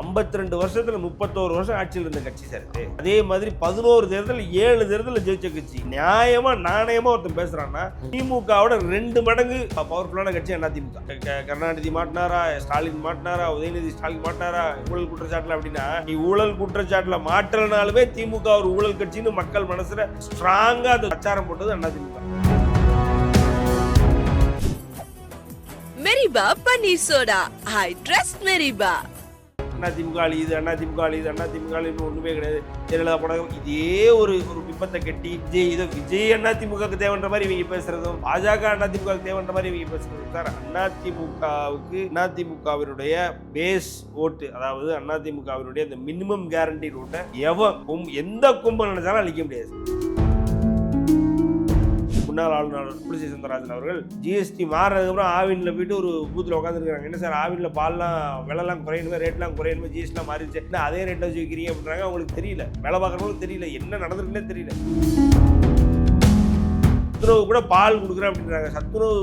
52 வருஷத்துல 31 வருஷம் ஆட்சியில் இருந்த கட்சி சார் இது. அதே மாதிரி 11 தேர்தல் 7 தேர்தல் ஜெயிச்ச கட்சி. நியாயமா நாணயமா ஒருத்தன் பேசுறான்னா திமுகவோட 2 மடங்கு பவர்ஃபுல்லான கட்சி அதிமுக. கருணாநிதி மாட்டினாரா, ஸ்டாலின் மாட்டினாரா, உதயநிதி ஸ்டாலின் மாட்டினாரா ஊழல் குற்றச்சாட்டுல அப்படின்னா, நீ ஊழல் குற்றச்சாட்டுல மாற்றலனாலுமே திமுக ஒரு ஊழல் கட்சின்னு மக்கள் மனசுல ஸ்ட்ராங்கா அது பிரச்சாரம் போட்டது அதிமுக. மெரிபா பன்னீர் சோடா, ஐ ட்ரஸ்ட் மெரிபா. அதிமுக அழியுது, அதிமுக அழியுது, அதிமுக அழியுது ஒண்ணுமே கிடையாது. ஜெயலலிதா படம் இதே ஒரு விபத்தை கட்டி விஜய் அதிமுகவுக்கு தேவைன்ற மாதிரி இவங்க பேசுறதும், பாஜக அதிமுகவுக்கு தேவைன்ற மாதிரி இவங்க பேசுறதும் சார். அதிமுகவுக்கு அதிமுகவினுடைய பேஸ் ஓட்டு, அதாவது அதிமுகவினுடைய இந்த மினிமம் கேரண்டி ஓட்டை எந்த கும்பல் நினைச்சாலும் அழிக்க முடியாது. முன்னாள் ஆளுநர் புலிசி சுந்தரராஜன் அவர்கள் ஜிஎஸ்டி மாறினதுக்கப்புறம் ஆவின்ல போயிட்டு ஒரு பூத்தில் உட்காந்துருக்காங்க. என்ன சார் ஆவின்ல பால்லாம் விலைலாம் குறையணுமே, ரேட்லாம் குறையணுமே, ஜிஎஸ்டிலாம் மாறிடுச்சு, என்ன அதே ரேட்டை வச்சு வைக்கிறீங்க அப்படின்றாங்க. அவங்களுக்கு தெரியல, வேலை பார்க்குறவங்களுக்கு தெரியல, என்ன நடந்திருக்குன்னே தெரியல. சத்துணவு கூட பால் கொடுக்குறேன் அப்படின்றாங்க. சத்துணவு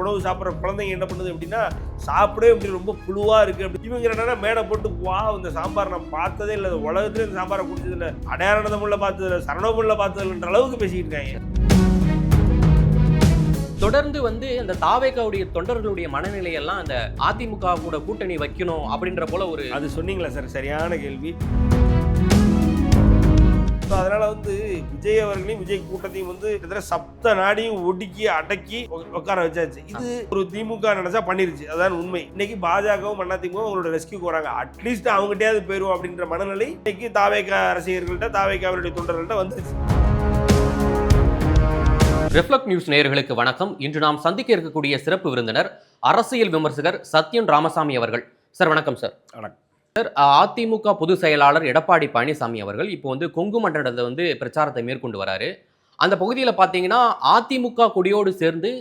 உணவு சாப்பிட்ற குழந்தைங்க என்ன பண்ணுது அப்படின்னா, சாப்பிடவே அப்படி ரொம்ப புழுவா இருக்கு அப்படி. இவங்க என்னன்னா மேடை போட்டு வா இந்த சாம்பார் நான் பார்த்ததே இல்லை, உலகத்துல இந்த சாம்பாரை குடிச்சது இல்லை, அடையாளமுள்ள பார்த்தது இல்லை, சரணமுள்ள பார்த்தது இல்லைன்ற அளவுக்கு பேசிக்கிட்டு இருக்காங்க. தொடர்ந்து அந்த தாவேகாவுடைய தொண்டர்களுடைய மனநிலையெல்லாம் அந்த அதிமுக கூட கூட்டணி வைக்கணும் அப்படின்ற போல ஒரு அது சொன்னீங்களா சார், சரியான கேள்வி. அதனால விஜய் அவர்களையும் விஜய் கூட்டத்தையும் சப்த நாடியும் ஒடுக்கி அடக்கி உட்கார வச்சாச்சு. இது ஒரு திமுக நினைச்சா பண்ணிருச்சு, அதான் உண்மை. இன்னைக்கு பாஜகவும் அதிமுகவும் அவங்களோட ரெஸ்கியூக்கு வராங்க. அட்லீஸ்ட் அவங்ககிட்டயாவது போயிருவோம் அப்படின்ற மனநிலை இன்னைக்கு தாவேகா ரசிகர்கள்ட்ட, தாவேகாவுடைய தொண்டர்கள்ட்ட வந்துருச்சு. ரிஃப்ளெக்ட் நியூஸ் நேயர்களுக்கு வணக்கம். இன்று நாம் சந்திக்க இருக்கக்கூடிய சிறப்பு விருந்தினர் அரசியல் விமர்சகர் சத்யன் ராமசாமி அவர்கள். சார் வணக்கம். சார் வணக்கம் சார். அதிமுக பொதுச் செயலாளர் எடப்பாடி பழனிசாமி அவர்கள் இப்போ கொங்கு மண்டலத்தை பிரச்சாரத்தை மேற்கொண்டு வராரு. அந்த பகுதியில் பார்த்தீங்கன்னா அதிமுக கொடியோடு சேர்ந்து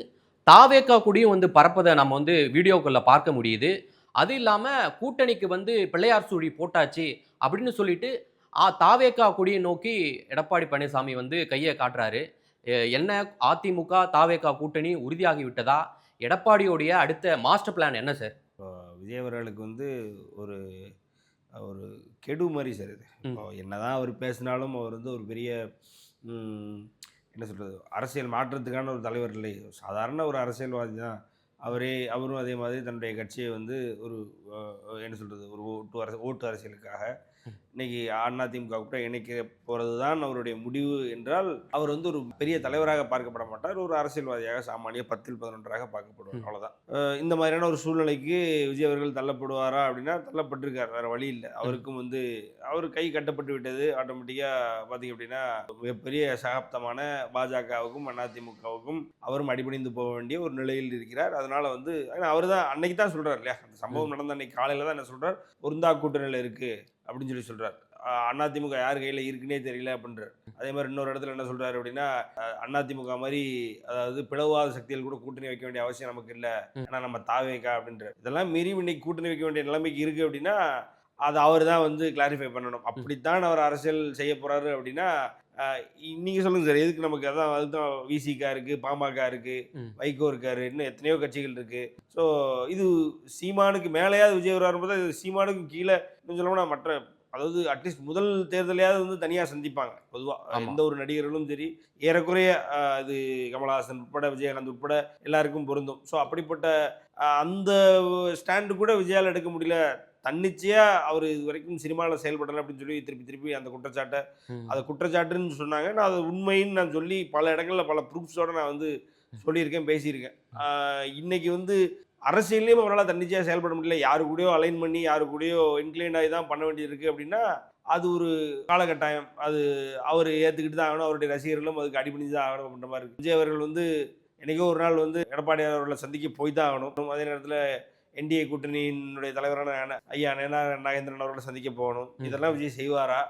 தாவேகா கொடியும் பறப்பதை நம்ம வீடியோக்களில் பார்க்க முடியுது. அது இல்லாமல் கூட்டணிக்கு பிள்ளையார் சுழி போட்டாச்சு அப்படின்னு சொல்லிட்டு தாவேகா கொடியை நோக்கி எடப்பாடி பழனிசாமி கையை காட்டுறாரு. என்ன அதிமுக தாவேகா கூட்டணி உறுதியாகி விட்டதா? எடப்பாடியோடைய அடுத்த மாஸ்டர் பிளான் என்ன சார்? விஜய் அவர்களுக்கு ஒரு ஒரு கெடு மாதிரி சார் இது. என்னதான் அவர் பேசினாலும் அவர் ஒரு பெரிய என்ன சொல்கிறது, அரசியல் மாற்றத்துக்கான ஒரு தலைவர் இல்லை, சாதாரண ஒரு அரசியல்வாதி தான். அவரும் அதே மாதிரி தன்னுடைய கட்சியை ஒரு என்ன சொல்கிறது, ஒரு ஓட்டு அரசியலுக்காக இன்னைக்கு அதிமுக கூட இணைக்க போகிறது தான் அவருடைய முடிவு என்றால், அவர் ஒரு பெரிய தலைவராக பார்க்கப்பட மாட்டார், ஒரு அரசியல்வாதியாக சாமானிய 10 11 பார்க்கப்படுவார், அவ்வளோதான். இந்த மாதிரியான ஒரு சூழ்நிலைக்கு விஜய் அவர்கள் தள்ளப்படுவாரா அப்படின்னா தள்ளப்பட்டிருக்கார், வேறு வழி இல்லை. அவருக்கும் அவர் கை கட்டப்பட்டு விட்டது. ஆட்டோமேட்டிக்காக பார்த்திங்க அப்படின்னா மிகப்பெரிய சகாப்தமான பாஜகவுக்கும் அதிமுகவுக்கும் அவரும் அடிபணிந்து போக வேண்டிய ஒரு நிலையில் இருக்கிறார். அதனால் அவர் தான் அன்னைக்கு தான் சொல்கிறார் இல்லையா, அந்த சம்பவம் நடந்த அன்னைக்கு காலையில் தான் என்ன சொல்கிறார், பொருந்தா கூட்டணியில் இருக்குது அப்படின்னு சொல்கிறார். அதிமுக யார் கையில் இருக்குன்னே தெரியல அப்படின்றார். அதே மாதிரி இன்னொரு இடத்துல என்ன சொல்கிறாரு அப்படின்னா, அதிமுக மாதிரி அதாவது பிளவாத சக்திகள் கூட கூட்டணி வைக்க வேண்டிய அவசியம் நமக்கு இல்லை, ஏன்னா நம்ம தாவேகா அப்படின்றார். இதெல்லாம் மீறி இன்னைக்கு கூட்டணி வைக்க வேண்டிய நிலைமைக்கு இருக்குது அப்படின்னா அது அவர் தான் கிளாரிஃபை பண்ணணும். அப்படித்தான் அவர் அரசியல் செய்ய போகிறாரு அப்படின்னா நீங்கள் சொல்லுங்கள் சார், எதுக்கு நமக்கு அதுதான் விசிகா இருக்குது, பாமக இருக்குது, வைகோ இருக்காரு, இன்னும் எத்தனையோ கட்சிகள் இருக்குது. ஸோ இது சீமானுக்கு மேலேயாவது விஜய் வரும்போது இது சீமானுக்கு கீழே சொல்லணும்னா மற்ற, அதாவது அட்லீஸ்ட் முதல் தேர்தலையாவது தனியாக சந்திப்பாங்க. பொதுவாக எந்த ஒரு நடிகர்களும் சரி, ஏறக்குறைய இது கமலஹாசன் உட்பட விஜயகாந்த் உட்பட எல்லாருக்கும் பொருந்தும். ஸோ அப்படிப்பட்ட அந்த ஸ்டாண்டு கூட விஜயால் எடுக்க முடியல. தன்னிச்சையாக அவர் இது வரைக்கும் சினிமாவில் செயல்படலை அப்படின்னு சொல்லி திருப்பி அந்த குற்றச்சாட்டை, அதை குற்றச்சாட்டுன்னு சொன்னாங்க. நான் அது உண்மைன்னு நான் சொல்லி பல இடங்களில் பல ப்ரூஃப்ஸோடு நான் சொல்லியிருக்கேன், பேசியிருக்கேன். இன்னைக்கு அரசியல்லையும் அவரால் தன்னிச்சையாக செயல்பட முடியல. யாரு கூடயோ அலைன் பண்ணி யாரு கூடயோ இன்க்ளைண்ட் ஆகி தான் பண்ண வேண்டியது இருக்குது அப்படின்னா அது ஒரு காலகட்டாயம். அது அவர் ஏற்றுக்கிட்டு தான் ஆகணும், அவருடைய ரசிகர்களும் அதுக்கு அடிபணிஞ்சு தான் ஆகணும் அப்படின்ற மாதிரி இருக்குது. விஜய் அவர்கள் என்றைக்கோ ஒரு நாள் எடப்பாடி அவர்களை சந்திக்க போய் தான் ஆகணும். அதே நேரத்தில் என்டிஏ கூட்டணியினுடைய தலைவரான ஐயா நாகேந்திரன் அவர்களை சந்திக்க போகணும். இதெல்லாம் விஜய் செய்வாரா?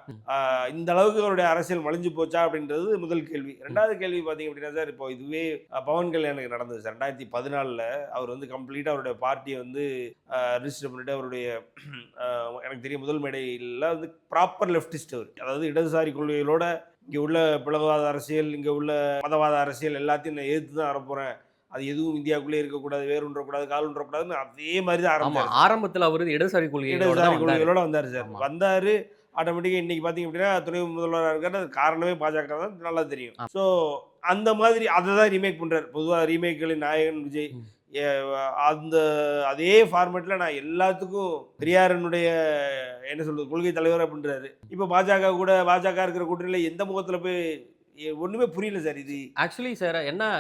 இந்த அளவுக்கு அவருடைய அரசியல் மலிஞ்சு போச்சா அப்படின்றது முதல் கேள்வி. ரெண்டாவது கேள்வி பார்த்தீங்க அப்படின்னா சார், இப்போ இதுவே பவன் கல்யாணுக்கு நடந்தது சார். 2014 அவர் கம்ப்ளீட்டாக அவருடைய பார்ட்டியை ரிஜிஸ்டர் பண்ணிட்டு அவருடைய எனக்கு தெரிய முதல் மேடையில் ப்ராப்பர் லெஃப்டிஸ்ட் அவர், அதாவது இடதுசாரி கொள்கைகளோட இங்கே உள்ள பிளவாத அரசியல், இங்கே உள்ள மதவாத அரசியல் எல்லாத்தையும் நான் எதிர்த்து தான் வரப்போகிறேன் அது எதுவும் இந்தியாவுக்குள்ளே இருக்கக்கூடாது, வேறுன்றக்கூடாது, கால் ஊன்றக்கூடாதுன்னு அதே மாதிரி தான் ஆமா, ஆரம்பிச்சாரு. ஆரம்பத்துல அவரு இடதுசாரி கொள்கைகளோட இடதுசாரி தான் வந்தாரு. கொள்கைகளோட வந்தார் சார். ஆமா. வந்தாரு. ஆட்டோமேட்டிக்கா இன்னைக்கு பார்த்தீங்க அப்படின்னா, துணை முதல்வரா இருக்காரு. அதுக்கு காரணமே பாஜக தான் நல்லா தெரியும். ஆ. ஸோ அந்த மாதிரி அத தான் ரீமேக் பண்றாரு. பொதுவா ரீமேக்களின் நாயகன் விஜய். ம். எ அந்த அதே ஃபார்மேட்ல நான் எல்லாத்துக்கும் பெரியாரினுடைய என்ன சொல்றது, கொள்கை தலைவரா பண்றாரு. இப்ப பாஜக கூட பாஜக இருக்கிற கூட்டணியில எந்த முகத்துல போய் ஒண்ணுமே புரியல சார் இது. ஆக்சுவலி சார் என்ன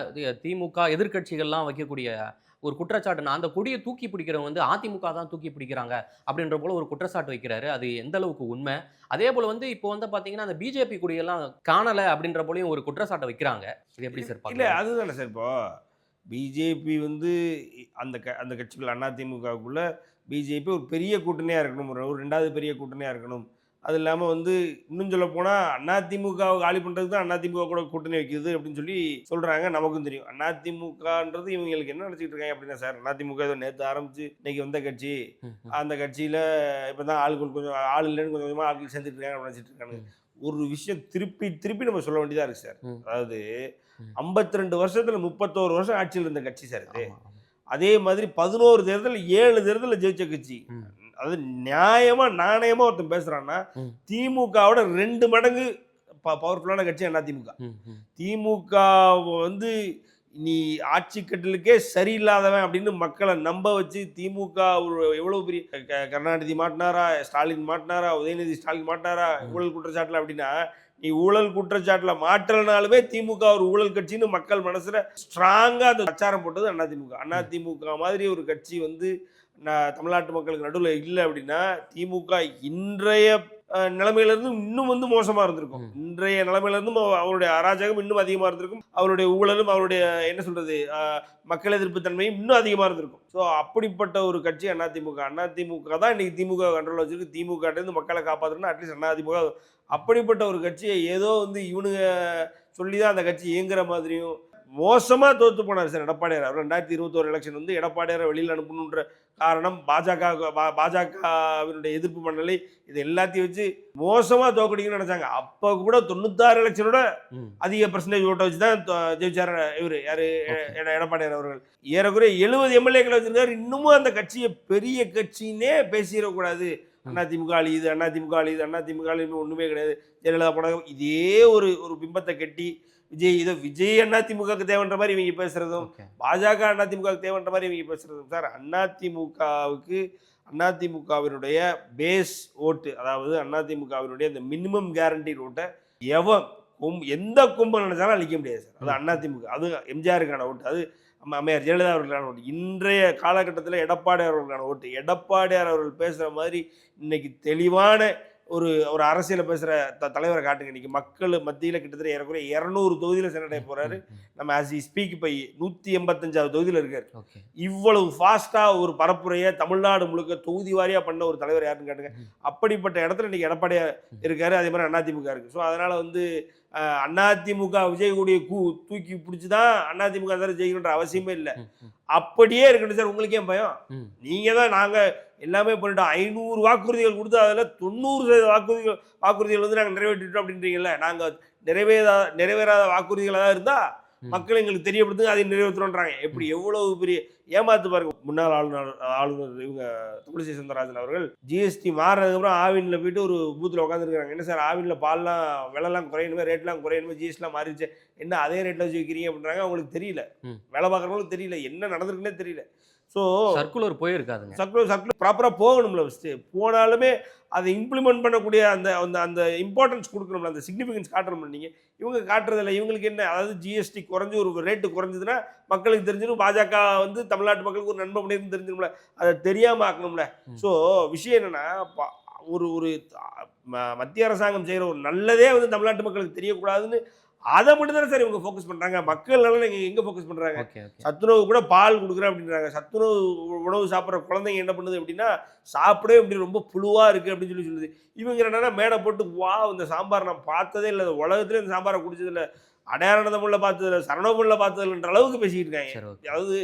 திமுக எதிர்க்கட்சிகள்லாம் வைக்கக்கூடிய ஒரு குற்றச்சாட்டுனா, அந்த கொடிய தூக்கி பிடிக்கிறவங்க வந்து அதிமுக தான் தூக்கி பிடிக்கிறாங்க அப்படின்ற போல ஒரு குற்றச்சாட்டு வைக்கிறாரு. அது எந்த அளவுக்கு உண்மை? அதே போல வந்து இப்போ வந்து பார்த்தீங்கன்னா, அந்த பிஜேபி கொடியெல்லாம் காணல அப்படின்ற போலயும் ஒரு குற்றச்சாட்ட வைக்கிறாங்க. இது எப்படி சார் இல்ல பார்க்குறீங்க? அதுதானே சார் இப்போ பிஜேபி வந்து அந்த கட்சிக்குள்ள அதிமுகவுக்குள்ள பிஜேபி ஒரு பெரிய கூட்டணியா இருக்கணும். ஒரு 2வது பெரிய கூட்டணியா இருக்கணும். அது இல்லாம வந்து இன்னும் சொல்லப்போனா அதிமுகவை காலி பண்றதுக்கு தான் அதிமுக கூட கூட்டணி வைக்குது அப்படின்னு சொல்லி சொல்றாங்க. நமக்கும் தெரியும். அதிமுகன்றது இவங்களுக்கு என்ன நினைச்சிட்டு இருக்காங்க அப்படின்னா சார், அதிமுக ஏதோ நேத்து ஆரம்பிச்சு இன்னைக்கு வந்த கட்சி. ம், ம், அந்த கட்சியில இப்பதான் ஆளுகள் கொஞ்சம் ஆள் இல்லைன்னு கொஞ்சம் கொஞ்சமா ஆட்கள் சேர்ந்துட்டு இருக்காங்க அப்படின்னு நினைச்சிட்டு இருக்காங்க. ம், ஒரு விஷயம் திருப்பி திருப்பி நம்ம சொல்ல வேண்டியதா இருக்கு சார். ம், அதாவது ம். 52 வருஷத்துல 31 வருஷம் ஆட்சியில் இருந்த கட்சி சார் இது. ஆமா, ஆமா. அதே மாதிரி 11 தேர்தல் 7 தேர்தல் ஜெயிச்ச கட்சி. ம், அது நியாயமா நாணயமா ஒருத்தன் பேசுறான்னா, ம், திமுகவோட 2 மடங்கு பவர்ஃபுல்லான கட்சி அதிமுக. ம், ம். திமுக வந்து நீ ஆட்சி கட்டலுக்கே சரியில்லாதவன் அப்படின்னு மக்களை நம்ப வச்சு திமுக எவ்வளவு பெரிய கருணாநிதி மாட்டினாரா, ஸ்டாலின் மாட்டினாரா, உதயநிதி ஸ்டாலின் மாட்டினாரா ஊழல் குற்றச்சாட்டுல அப்படின்னா, நீ ஊழல் குற்றச்சாட்டுல மாற்றலனாலுமே திமுக ஒரு ஊழல் கட்சின்னு மக்கள் மனசுல ஸ்ட்ராங்கா அந்த பிரச்சாரம் போட்டது அதிமுக. அதிமுக மாதிரி ஒரு கட்சி வந்து தமிழ்நாட்டு மக்களுக்கு நடுவில் இல்லை அப்படின்னா, திமுக இன்றைய நிலைமையிலிருந்து இன்னும் வந்து மோசமா இருந்திருக்கும். இன்றைய நிலைமையிலிருந்தும் அவருடைய அராஜகம் இன்னும் அதிகமா இருந்திருக்கும். அவருடைய ஊழலும் அவருடைய என்ன சொல்றது மக்கள் எதிர்ப்பு தன்மையும் இன்னும் அதிகமா இருந்திருக்கும். ஸோ அப்படிப்பட்ட ஒரு கட்சி அதிமுக. அதிமுக தான் இன்னைக்கு திமுக கண்ட்ரோல் வச்சிருக்கு. திமுக இருந்து மக்களை காப்பாற்றணும்னா அட்லீஸ்ட் அதிமுக அப்படிப்பட்ட ஒரு கட்சியை ஏதோ வந்து இவனுங்க சொல்லி தான் அந்த கட்சி இயங்குற மாதிரியும் மோசமா தோத்து போனார் சார் எடப்பாடியார். அவர் 2021 எலெக்ஷன் வந்து எடப்பாடியாரை வெளியில் அனுப்பணுன்ற காரணம் பாஜகவினுடைய எதிர்ப்பு மண்டலி இது எல்லாத்தையும் வச்சு மோசமா தோக்கடிக்கணும்னு நினைச்சாங்க. அப்ப கூட 96 எலெக்ஷனோட ம். அதிக பர்சன்டேஜ் ஓட்டை வச்சு தான் ஜெயிச்சார் இவரு யாரு Okay. எடப்பாடியார் அவர்கள். ஏறக்குறைய 70 எம்எல்ஏக்களை வச்சிருக்காரு. இன்னமும் அந்த கட்சியை பெரிய கட்சின்னே பேசிடக்கூடாது. அதிமுக அழியுது, அதிமுக அழியுது, அதிமுக அழியுது ஒண்ணுமே கிடையாது. ஜெயலலிதா போனாங்க. இதே ஒரு ஒரு பிம்பத்தை கட்டி விஜய் அதிமுகவுக்கு தேவைன்ற மாதிரி இவங்க பேசுறதும், Okay. பாஜக அதிமுகவுக்கு தேவைன்ற மாதிரி இவங்க பேசுறதும் சார், அதிமுகவினுடைய பேஸ் ஓட்டு, அதாவது அதிமுகவினுடைய இந்த மினிமம் கேரண்டி ஓட்டை எந்த கும்பல் நினைச்சாலும் அழிக்க முடியாது சார். அது அதிமுக, அது எம்ஜிஆருக்கான ஓட்டு, அது அம்மையார் ஜெயலலிதா அவர்களுக்கான ஓட்டு, இன்றைய காலகட்டத்தில் எடப்பாடியார் அவர்களுக்கான ஓட்டு. எடப்பாடியார் அவர்கள் பேசுகிற மாதிரி இன்னைக்கு தெளிவான ஒரு ஒரு அரசியலை பேசுகிற தலைவரை காட்டுங்க. இன்னைக்கு மக்கள் மத்தியில் கிட்டத்தட்ட ஏறக்குறைய 200 தொகுதியில் சென்றடைய போறாரு. நம்ம ஆஸ் இ ஸ்பீக் இப்போ 185வது தொகுதியில் இருக்காரு. இவ்வளவு ஃபாஸ்டா ஒரு பரப்புரையை தமிழ்நாடு முழுக்க தொகுதி வாரியா பண்ண ஒரு தலைவர் யாருன்னு கேட்டுங்க. அப்படிப்பட்ட இடத்துல இன்னைக்கு எடப்பாடியார் இருக்காரு. அதே மாதிரி அதிமுக இருக்கு. ஸோ அதனால வந்து அதிமுக விஜய் கூடிய தூக்கி பிடிச்சிதான் அதிமுக சார் ஜெயிக்கணுன்ற அவசியமே இல்லை. அப்படியே இருக்கணும் சார். உங்களுக்கு ஏன் பயம்? நீங்க தான் நாங்க எல்லாமே பண்ணிட்டோம், 500 வாக்குறுதிகள் கொடுத்து அதில் 90% வாக்குறுதிகள் வந்து நாங்கள் நிறைவேற்றிட்டோம் அப்படின்றீங்கல்ல. நாங்கள் நிறைவேறாத வாக்குறுதிகளாக தான் இருந்தால் மக்கள் எங்களுக்கு தெரியப்படுத்துங்க, அதை நிறைவேற்றுறோன்றாங்க. எப்படி எவ்வளவு பெரிய ஏமாத்து பாருங்க. முன்னாள் ஆளுநர் இவங்க தமிழிசை சவுந்தரராஜன் அவர்கள் ஜிஎஸ்டி மாறினதுக்கப்புறம் ஆவினில் போயிட்டு ஒரு பூத்தில் உட்காந்துருக்காங்க. என்ன சார் ஆவினில் பால்லாம் விலைலாம் குறையணுமே, ரேட்லாம் குறையணுமே, ஜிஎஸ்டிலாம் மாறிடுச்சு, என்ன அதே ரேட்டில் வச்சு வைக்கிறீங்க அப்படின்றாங்க. அவங்களுக்கு தெரியல, வேலை பார்க்குறவங்களுக்கு தெரியல, என்ன நடந்திருக்குன்னே தெரியல. So circular போயிருக்காதுங்க. சர்க்குலர் ப்ராப்பராக போகணும்ல. ஃபஸ்ட்டு போனாலுமே அதை இம்ப்ளிமெண்ட் பண்ணக்கூடிய அந்த அந்த அந்த இம்பார்ட்டன்ஸ் கொடுக்கணும்ல, அந்த சிக்னிஃபிகன்ஸ் காட்டணும்ல. நீங்கள் இவங்க காட்டுறதில்ல. இவங்களுக்கு என்ன, அதாவது ஜிஎஸ்டி குறைஞ்சி ஒரு ரேட்டு குறைஞ்சதுன்னா மக்களுக்கு தெரிஞ்சிடும், பாஜக வந்து தமிழ்நாட்டு மக்களுக்கு ஒரு நன்மை பண்ணிருந்து தெரிஞ்சிடும்ல, அதை தெரியாமல் ஆக்கணும்ல. ஸோ விஷயம் என்னென்னா, ஒரு ஒரு மத்திய அரசாங்கம் செய்கிற ஒரு நல்லதே வந்து தமிழ்நாட்டு மக்களுக்கு தெரியக்கூடாதுன்னு அதை மட்டும் தானே சார் இவங்க ஃபோக்கஸ் பண்ணுறாங்க. மக்கள் நலன் எங்கே ஃபோக்கஸ் பண்ணுறாங்க? சத்துணவு கூட பால் கொடுக்குறேன் அப்படின்றாங்க. சத்துணவு உணவு சாப்பிட்ற குழந்தைங்க என்ன பண்ணுது அப்படின்னா, சாப்பிடவே அப்படி ரொம்ப புழுவாக இருக்குது அப்படின்னு சொல்லுது. இவங்க என்னன்னா மேடை போட்டு வா இந்த சாம்பார் நான் பார்த்ததே இல்லை, உலகத்துலேயே இந்த சாம்பாரை குடிச்சதில்லை, அடையாள தமிழில் பார்த்ததில்லை, சரணபுரியில் பார்த்ததில்லைன்ற அளவுக்கு பேசிக்கிட்டு இருக்காங்க. அதாவது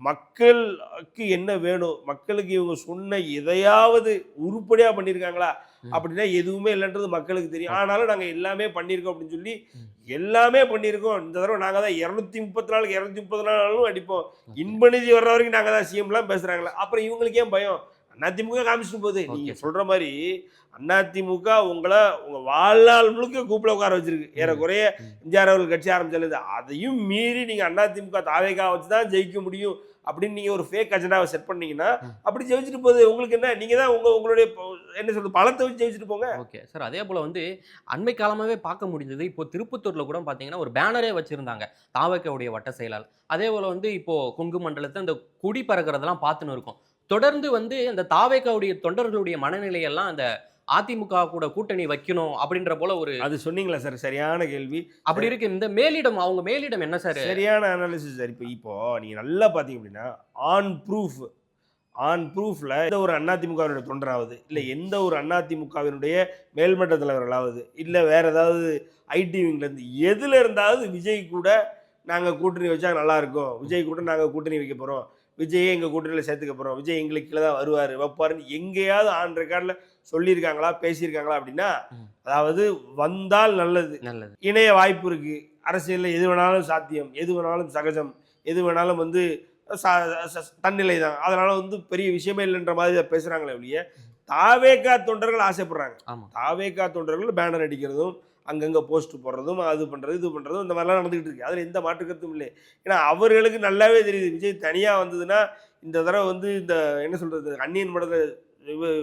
மக்களுக்கு என்ன வேணும், மக்களுக்கு இவங்க சொன்ன எதையாவது உருப்படியாக பண்ணியிருக்காங்களா அப்படின்னா எதுவுமே இல்லைன்றது மக்களுக்கு தெரியும். ஆனாலும் நாங்கள் எல்லாமே பண்ணியிருக்கோம் அப்படின்னு சொல்லி எல்லாமே பண்ணியிருக்கோம். இந்த தடவை நாங்கள் தான் 234 230 நாளும் அடிப்போம், இன்பநிதி வர்ற வரைக்கும் நாங்கள் தான் சிஎம்லாம் பேசுகிறாங்களே, அப்புறம் இவங்களுக்கு ஏன் பயம்? அதிமுக காமிச்சிட்டு போகுது. நீங்கள் சொல்கிற மாதிரி அதிமுக உங்களை உங்கள் வாழ்நாள் முழுக்க கூப்பிட உட்கார வச்சிருக்கு. ஏறக்குறைய எம்ஜிஆர் அவர்கள் கட்சி ஆரம்பிச்சது அதையும் மீறி நீங்கள் அதிமுக தாவேகா வச்சு தான் ஜெயிக்க முடியும் அப்படின்னு நீங்கள் ஒரு ஃபேக் அஜெண்டாவை செட் பண்ணீங்கன்னா அப்படி ஜெயிச்சுட்டு போகுது. உங்களுக்கு என்ன, நீங்கள் தான் உங்களுடைய என்ன சொல்றது பலத்தை வச்சு ஜெயிச்சுட்டு போங்க. ஓகே சார், அதே போல் வந்து அண்மை காலமாகவே பார்க்க முடிஞ்சது. இப்போ திருப்பத்தூரில் கூட பார்த்தீங்கன்னா ஒரு பேனரே வச்சுருந்தாங்க தாவேகாவுடைய வட்ட செயலாளர். அதே போல் வந்து இப்போது கொங்கு மண்டலத்தை அந்த குடி பறக்கிறதெல்லாம் பார்த்துன்னு இருக்கோம். தொடர்ந்து வந்து அந்த தாவேகாவுடைய தொண்டர்களுடைய மனநிலையெல்லாம் அந்த அதிமுக கூட கூட்டணி வைக்கணும் அப்படின்ற போல ஒரு அது சொன்னீங்களா சார், சரியான கேள்வி. அப்படி இருக்கு. இந்த மேலிடம், அவங்க மேலிடம் என்ன சார்? சரியான அனாலிசிஸ் சார். இப்போ நீங்க நல்லா பார்த்தீங்க அப்படின்னா ஆன் ப்ரூஃப்ல எந்த ஒரு அதிமுகவினுடைய தொண்டராவது இல்லை எந்த ஒரு அதிமுகவினுடைய மேல்மட்ட தலைவர்களாவது இல்லை வேற ஏதாவது ஐடி விங்லேருந்து எதுல இருந்தாவது விஜய் கூட நாங்கள் கூட்டணி வச்சா நல்லா இருக்கும், விஜய் கூட நாங்கள் கூட்டணி வைக்க போகிறோம், விஜயை எங்கள் கூட்டணியில் சேர்த்துக்க போகிறோம், விஜய் எங்களுக்கு கீழே தான் வருவார் வைப்பாருன்னு எங்கேயாவது ஆன் ரெக்கார்டில் சொல்லியிருக்காங்களா பேசியிருக்காங்களா அப்படின்னா, அதாவது வந்தால் நல்லது, இணைய வாய்ப்பு இருக்குது, அரசியலில் எது வேணாலும் சாத்தியம், எது வேணாலும் சகஜம், எது வேணாலும் வந்து தன்னிலை தான், அதனால் வந்து பெரிய விஷயமே இல்லைன்ற மாதிரி பேசுகிறாங்களே ஒழிய தாவேகா தொண்டர்கள் ஆசைப்படுறாங்க. தாவேகா தொண்டர்கள் பேனர் அடிக்கிறதும் அங்கங்கே போஸ்ட் போடுறதும் அது பண்ணுறது இது பண்ணுறதும் இந்த மாதிரிலாம் நடந்துகிட்டு இருக்கு. அதில் எந்த மாற்று கருத்தும் இல்லை. ஏன்னா அவர்களுக்கு நல்லாவே தெரியுது விஜய் தனியாக வந்ததுன்னா இந்த தடவை வந்து இந்த என்ன சொல்கிறது அந்நியன் படத்தை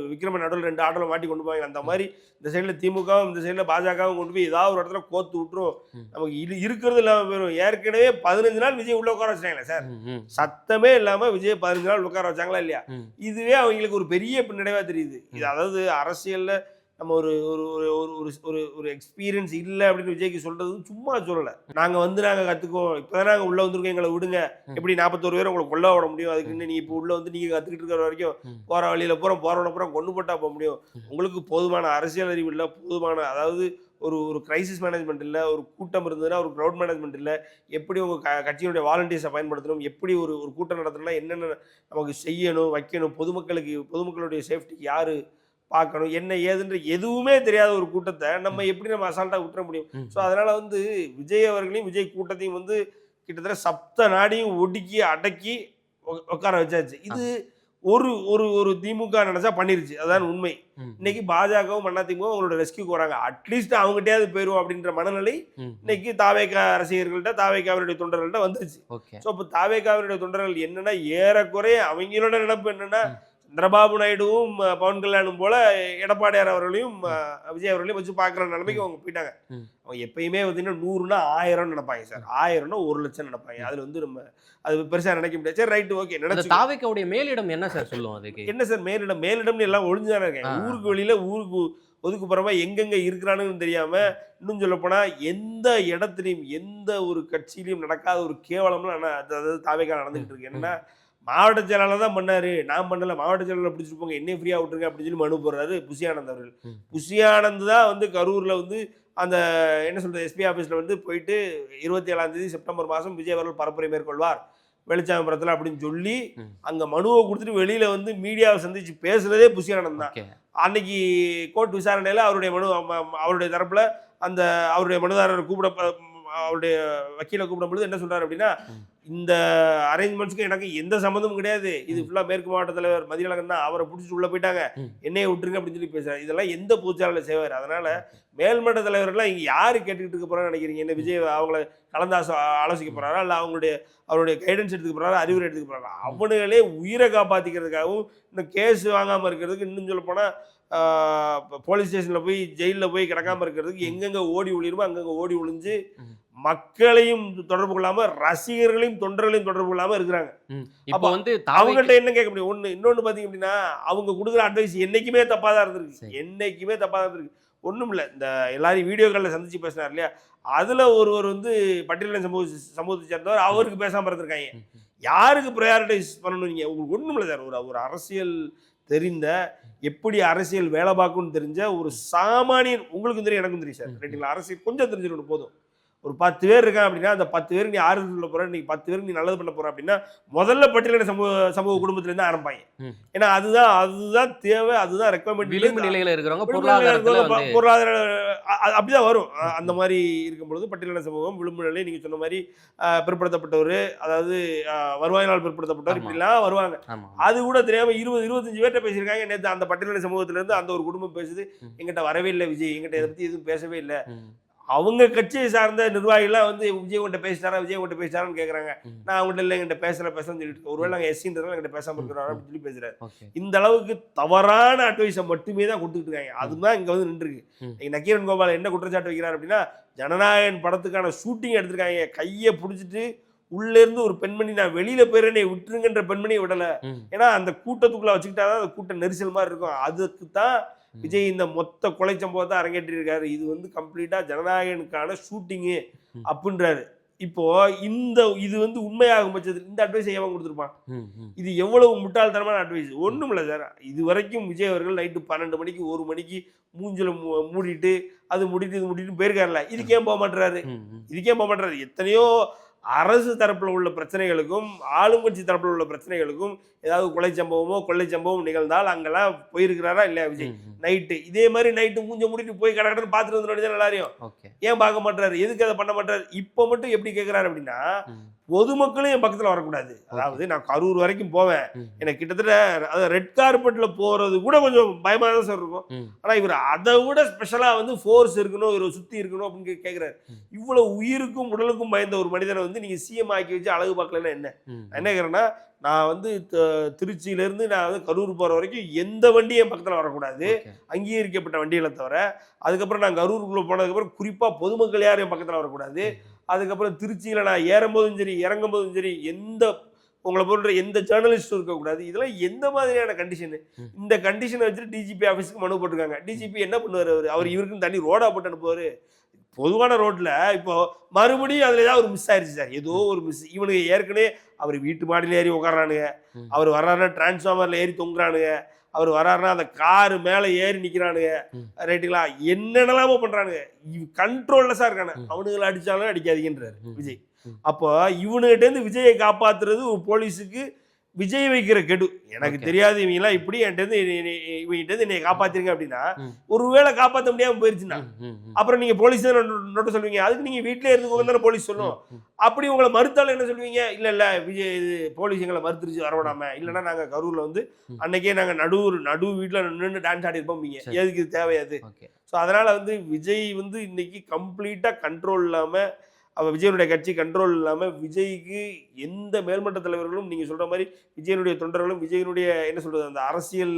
விக்ரமன் நடுவில் 2 ஆட்டோவில் மாட்டி கொண்டு போவாங்க. அந்த மாதிரி இந்த சைடில் திமுகவும் இந்த சைடில் பாஜகவும் கொண்டு போய் ஏதாவது ஒரு இடத்துல கோத்து விட்டுரும், நமக்கு இருக்கிறது இல்லாமல் போயிடும். ஏற்கனவே 15 நாள் விஜய் உள்ள உட்கார வச்சாங்களே சார், சத்தமே இல்லாமல் விஜய் 15 நாள் உட்கார வச்சாங்களா இல்லையா? இதுவே அவங்களுக்கு ஒரு பெரிய பின்னடைவாக தெரியுது. இது அதாவது அரசியலில் நம்ம ஒரு ஒரு ஒரு ஒரு ஒரு எக்ஸ்பீரியன்ஸ் இல்லை அப்படின்னு விஜய்க்கு சொல்றது சும்மா சொல்லலை. நாங்கள் கற்றுக்குவோம், இப்போ தான் நாங்கள் உள்ளே வந்திருக்கோம், எங்களை விடுங்க, எப்படி 41 பேர் உங்களை கொள்ள விட முடியும், அதுக்குன்னு நீங்கள் இப்போ உள்ளே வந்து நீங்கள் கற்றுக்கிட்டு இருக்கிற வரைக்கும் போகிற வழியில் போகிறவன கொண்டு போட்டால் போக முடியும். உங்களுக்கு போதுமான அரசியல் அறிவு இல்லை, போதுமான அதாவது ஒரு கிரைசிஸ் மேனேஜ்மெண்ட் இல்லை, ஒரு கூட்டம் இருந்ததுன்னா ஒரு க்ரௌட் மேனேஜ்மெண்ட் இல்லை, எப்படி உங்கள் கட்சியினுடைய வாலண்டியர்ஸை பயன்படுத்தணும், எப்படி ஒரு கூட்டம் நடத்தணும்னா என்னென்ன நமக்கு செய்யணும் வைக்கணும், பொதுமக்களுடைய சேஃப்டிக்கு யார் பார்க்கணும் என்ன ஏதுன்ற எதுவுமே தெரியாத ஒரு கூட்டத்தை நம்ம எப்படி நம்ம அசால்ட்டாக விட்டுற முடியும்? ஸோ அதனால் வந்து விஜய் அவர்களையும் விஜய் கூட்டத்தையும் வந்து கிட்டத்தட்ட சப்த நாடையும் ஒடுக்கி அடக்கி உட்கார வச்சாச்சு. இது ஒரு ஒரு ஒரு திமுக நினைச்சா பண்ணிருச்சு, அதான் உண்மை. இன்னைக்கு பாஜகவும் அதிமுகவும் அவங்களோட ரெஸ்கியூக்கு வராங்க, அட்லீஸ்ட் அவங்ககிட்டயாவது போயிடுவோம் அப்படின்ற மனநிலை இன்னைக்கு தாவேகா ரசிகர்கள்ட்ட தாவேகாவினுடைய தொண்டர்கள்ட்ட வந்துருச்சு. ஸோ இப்போ தாவேகாவினுடைய தொண்டர்கள் என்னன்னா ஏறக்குறைய அவங்களோட நினைப்பு என்னன்னா சந்திரபாபு நாயுடுவும் பவன் கல்யாணும் போல எடப்பாடியார் அவர்களையும் விஜய் அவர்களையும் வச்சு பார்க்குற நிலைமைக்கு அவங்க போயிட்டாங்க. அவங்க எப்பயுமே பார்த்தீங்கன்னா 100னா 1000 நினைப்பாங்க சார், 1000னா 1 லட்சம் நினைப்பாங்க. அதில் வந்து நம்ம அது பெருசாக நினைக்க முடியாது. சரி ரைட்டு ஓகே நினைச்சு தாவேகாவுடைய மேலிடம் என்ன சார் சொல்லுவோம்? அதுக்கு என்ன சார் மேலிடம்னு எல்லாம் ஒழிஞ்சுதானே இருக்காங்க. ஊருக்கு வெளியில் ஊருக்கு ஒதுக்குப்புறமா எங்கெங்கே இருக்கிறானுன்னு தெரியாமல், இன்னும் சொல்லப்போனால் எந்த இடத்துலையும் எந்த ஒரு கட்சியிலையும் நடக்காத ஒரு கேவலம்லாம் அதாவது தாவேகா நடந்துகிட்டு இருக்கு. என்னன்னா மாவட்ட செயலாளர் தான் பண்ணாரு, நான் பண்ணல, மாவட்ட செயலாளர் பிடிச்சிட்டு போங்க, என்னையும் ஃப்ரீயாக விட்டுருங்க அப்படின்னு சொல்லி மனு போடுறாரு புஷி ஆனந்த் அவர்கள். புஷி ஆனந்த் தான் வந்து கரூரில் வந்து அந்த என்ன சொல்கிறது எஸ்பி ஆஃபீஸில் வந்து போயிட்டு 27ஆம் தேதி செப்டம்பர் மாதம் விஜய் அவர்கள் பரப்புரை மேற்கொள்வார் வெளிச்சாம்பரத்தில் அப்படின்னு சொல்லி அங்கே மனுவை கொடுத்துட்டு வெளியில் வந்து மீடியாவை சந்திச்சு பேசுனதே புஷி ஆனந்த் தான். அன்னைக்கு கோர்ட் விசாரணையில் அவருடைய தரப்பில் அந்த அவருடைய மனுதாரர் அவருடைய வக்கீலை கூப்பிடும்பொழுது என்ன சொல்றாரு அப்படின்னா, இந்த அரேஞ்ச்மெண்ட்ஸ்க்கு எனக்கு எந்த சம்மந்தமும் கிடையாது, இது ஃபுல்லாக மேற்கு மாவட்ட தலைவர் மதியழகன் தான், அவரை பிடிச்சிட்டு உள்ள போயிட்டாங்க, என்னையை விட்டுருங்க அப்படின்னு சொல்லி பேசுறாரு. இதெல்லாம் எந்த பொதுச்சாளர் செய்வார்? அதனால மேல்மட்ட தலைவர்கள்லாம் இங்கே யாரு கேட்டுக்கிட்டு இருக்க போறான்னு நினைக்கிறீங்க? என்ன விஜய் அவங்கள கலந்து ஆலோசிக்க போறாரா, இல்லை அவருடைய கைடன்ஸ் எடுத்துக்க போறாரா, அறிவுரை எடுத்துக்க போறாரா? அவனுங்களே உயிரை காப்பாற்றிக்கிறதுக்காகவும் இன்னும் கேஸ் வாங்காமல் இருக்கிறதுக்கு, இன்னும் சொல்ல போனால் போலீஸ் ஸ்டேஷனில் போய் ஜெயிலில் போய் கிடக்காமல் இருக்கிறதுக்கு எங்கெங்கே ஓடி ஒளிருமோ அங்கங்கே ஓடி ஒளிஞ்சு மக்களையும் தொடர்பு கொள்ளாமல் ரசிகர்களையும் தொண்டர்களையும் தொடர்பு கொள்ளாமல் இருக்கிறாங்க. அப்போ வந்து அவங்கள்ட்ட என்ன கேட்க முடியும்? இன்னொன்று பார்த்தீங்க அப்படின்னா அவங்க கொடுக்குற அட்வைஸ் என்றைக்குமே தப்பாக தான் இருந்திருக்கு. ஒன்றும் இல்லை, இந்த எல்லாரையும் வீடியோக்களில் சந்திச்சு பேசினார் இல்லையா, அதில் ஒருவர் வந்து பட்டியலின சமூகத்தை சேர்ந்தவர், அவருக்கு பேசாமல் இருந்திருக்காங்க. யாருக்கு ப்ரையாரிட்டைஸ் பண்ணணும்? நீங்கள் உங்களுக்கு ஒன்றும் இல்லை சார், ஒரு அரசியல் தெரிந்த, எப்படி அரசியல் வேலை பார்க்கணும்னு தெரிஞ்ச ஒரு சாமானியன், உங்களுக்கும் தெரியும் எனக்கும் தெரியும் சார், ரைட்டுங்களா? அரசியல் கொஞ்சம் தெரிஞ்சுக்கணும் போதும். ஒரு 10 பேர் இருக்கான் அப்படின்னா அந்த 10 பேருக்கு நீ ஆறுதல் சொல்ல போற, நீ 10 பேருக்கு நீ நல்லது பண்ண போற அப்படின்னா முதல்ல பட்டியலின சமூக குடும்பத்திலேருந்து ஆரம்பிப்பாங்க. ஏன்னா அதுதான் தேவை, அதுதான் ரெக்கமெண்ட். விளிம்பு நிலையில இருக்கிறவங்க பொருளாதாரத்துல வந்து பொருளாதார அப்படிதான் வரும். அந்த மாதிரி இருக்கும் பொழுது பட்டியலின சமூகம், விளிம்பு நிலை, நீங்க சொன்ன மாதிரி பிற்படுத்தப்பட்டவர், அதாவது வருவாயினால் பிற்படுத்தப்பட்டவர், இப்படிலாம் வருவாங்க. அது கூட தெரியாம 20-25 பேர்கிட்ட பேசியிருக்காங்க. நேற்று அந்த பட்டியலின சமூகத்துல இருந்து அந்த ஒரு குடும்பம் பேசுது, எங்கிட்ட வரவே இல்லை விஜய், எங்கிட்ட இதை பத்தி எதுவும் பேசவே இல்லை. அவங்க கட்சியை சார்ந்த நிர்வாகிகளாம் வந்து விஜய் கிட்ட பேசிட்டாரான்னு கேட்குறாங்க. நான் அவங்ககிட்ட இல்லை, எங்கிட்ட பேசலன்னு சொல்லிட்டு, ஒருவேளை நாங்கள் எஸ்சின்றதால எங்கிட்ட பேசாமல் இருக்கிறாரு அப்படின்னு சொல்லி பேசுறாரு. இந்த அளவுக்கு தவறான அட்வைஸை மட்டுமே தான் கொடுத்துட்டு இருக்காங்க. அதுதான் இங்கே வந்து நின்றுருக்கு. நக்கீரன் கோபால் என்ன குற்றச்சாட்டு வைக்கிறார் அப்படின்னா, ஜனநாயகன் படத்துக்கான ஷூட்டிங் எடுத்திருக்காங்க, கையை பிடிச்சிட்டு உள்ள இருந்து ஒரு பெண்மணி நான் வெளியில போயிறேன் விட்டுருங்கன்ற பெண்மணியை விடல. ஏன்னா அந்த கூட்டத்துக்குள்ள வச்சுக்கிட்டாதான் அந்த கூட்ட நெரிசல் மாதிரி இருக்கும். அதுக்கு தான் விஜய் இந்த மொத்த கொலை சம்பவத்தை அரங்கேற்றி இருக்காரு. இது வந்து கம்ப்ளீட்டா ஜனநாயகனுக்கான ஷூட்டிங்கு அப்படின்றாரு. இப்போ இது வந்து உண்மையாகும் பட்சத்தில் இந்த அட்வைஸ் எவன் கொடுத்துருப்பான்? இது எவ்வளவு முட்டாள்தனமான அட்வைஸ். ஒன்றும் இல்லை சார், இது வரைக்கும் விஜய் அவர்கள் நைட்டு 12 மணிக்கு 1 மணிக்கு மூஞ்சில மூடிட்டு இது முடிட்டு போயிருக்காருல, இதுக்கே போக மாட்டாரு. எத்தனையோ அரசு தரப்பில் உள்ள பிரச்சனைகளுக்கும் ஆளுங்கட்சி தரப்பில் உள்ள பிரச்சனைகளுக்கும் ஏதாவது கொலை சம்பவம் நிகழ்ந்தால் அங்கெல்லாம் போயிருக்கிறாரா இல்லையா விஜய்? நைட்டு இதே மாதிரி நைட்டு மூஞ்ச முடிட்டு போய் கடற்கடன் பார்த்துட்டு வந்து எல்லாரையும் ஏன் பார்க்க மாட்டாரு? எதுக்கு அதை பண்ண மாட்டாரு? இப்போ மட்டும் எப்படி கேட்குறாரு அப்படின்னா, பொதுமக்களும் என் பக்கத்தில் வரக்கூடாது. அதாவது நான் கரூர் வரைக்கும் போவேன், எனக்கு கிட்டத்தட்ட ரெட் கார்பெட்டில் போகிறது கூட கொஞ்சம் பயமாக தான் சார் இருக்கும். ஆனால் இவர் அதை விட ஸ்பெஷலாக வந்து ஃபோர்ஸ் இருக்கணும், இவர் சுற்றி இருக்கணும் அப்படின்னு கேட்குறாரு. இவ்வளோ உயிருக்கும் உடலுக்கும் பயந்த ஒரு மனிதனை வந்து நீங்கள் சிஎம் ஆக்கி வச்சு அழகு பார்க்கலன்னா என்ன? என்ன கேட்குறேன்னா, நான் வந்து திருச்சியிலேருந்து நான் வந்து கரூர் போகிற வரைக்கும் எந்த வண்டியும் என் பக்கத்தில் வரக்கூடாது, அங்கீகரிக்கப்பட்ட வண்டிகளை தவிர. அதுக்கப்புறம் நான் கரூருக்குள்ளே போனதுக்கப்புறம் குறிப்பாக பொதுமக்கள் யாரும் என் பக்கத்தில் வரக்கூடாது. அதுக்கப்புறம் திருச்சியில் நான் ஏறும்போதும் சரி இறங்கும் போதும் சரி உங்களை போன்ற எந்த ஜேர்னலிஸ்டும் இருக்கக்கூடாது. இதெல்லாம் எந்த மாதிரியான கண்டிஷனு? இந்த கண்டிஷனை வச்சுட்டு டிஜிபி ஆஃபீஸுக்கு மனு போட்டிருக்காங்க. டிஜிபி என்ன பண்ணுவார்? அவர் இவருக்குன்னு தனி ரோடாக போட்டு அனுப்புவார். பொதுவான ரோட்டில் இப்போ மறுபடியும் அதில் ஏதாவது ஒரு மிஸ் ஆயிடுச்சு சார், ஏதோ ஒரு மிஸ். இவனுக்கு ஏற்கனவே அவர் வீட்டு மாடியில் ஏறி உட்காரானுங்க, அவர் வர்றாருன்னா டிரான்ஸ்ஃபார்மரில் ஏறி தொங்குறானுங்க, அவர் வர்றாருன்னா அந்த காரு மேலே ஏறி நிற்கிறானுங்க, ரைட்டுங்களா? என்னென்னலாமோ பண்ணுறானுங்க. கண்ட்ரோல்லஸாக இருக்கானு. அவனுங்களை அடித்தாலும் அடிக்காதீங்கன்றார் விஜய். அப்போ இவனுகிட்டேருந்து விஜயை காப்பாற்றுறது ஒரு போலீஸுக்கு விஜய் வைக்கிற கெடு. எனக்கு தெரியாது இவங்கெல்லாம் இப்படி இவங்கிட்ட என்னை காப்பாத்திருங்க அப்படின்னா, ஒருவேளை காப்பாற்ற முடியாமல் போயிருச்சுன்னா அப்புறம் நீங்க போலீஸ் நோட்ட சொல்லுவீங்க. அதுக்கு நீங்க வீட்டிலே இருந்து தானே போலீஸ் சொல்லும். அப்படி உங்களை மறுத்தாலும் என்ன சொல்லுவீங்க? இல்ல விஜய் இது போலீஸ் எங்களை மறுத்துருச்சு வரவிடாம, இல்லைன்னா நாங்க கரூர்ல வந்து அன்னைக்கே நாங்க நடு வீட்டுல நின்று டான்ஸ் ஆடி இருப்போம். எதுக்கு இது தேவையாது? ஸோ அதனால வந்து விஜய் வந்து இன்னைக்கு கம்ப்ளீட்டா கண்ட்ரோல் இல்லாம, விஜயனுடைய கட்சி கண்ட்ரோல் இல்லாமல், விஜய்க்கு எந்த மேல்மட்ட தலைவர்களும் நீங்கள் சொல்கிற மாதிரி விஜயனுடைய தொண்டர்களும் விஜயனுடைய என்ன சொல்கிறது அந்த அரசியல்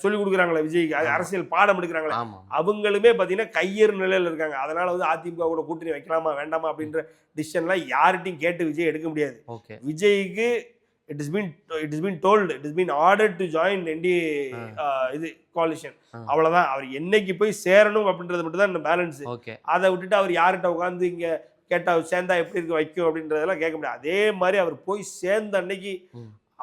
சொல்லிக் கொடுக்குறாங்களே, விஜய்க்கு அரசியல் பாடம் எடுக்கிறாங்களே, அவங்களுமே பார்த்தீங்கன்னா கையேறு நிலையில் இருக்காங்க. அதனால் வந்து அதிமுக கூட கூட்டணி வைக்கலாமா வேண்டாமா அப்படின்ற டிசிஷன்லாம் யார்கிட்டையும் கேட்டு விஜய் எடுக்க முடியாது. விஜய்க்கு it has been told, it has been ordered to join NDA இது coalition. அவ்வளவுதான். அவர் என்னைக்கு போய் சேரணும் அப்படின்றது மட்டும் தான் இந்த பேலன்ஸ். அதை விட்டுட்டு அவர் யார்கிட்ட உட்காந்து இங்க கேட்டா சேர்ந்தா எப்படி இருக்கு வைக்கும் அப்படின்றதெல்லாம் கேட்க முடியாது. அதே மாதிரி அவர் போய் சேர்ந்த அன்னைக்கு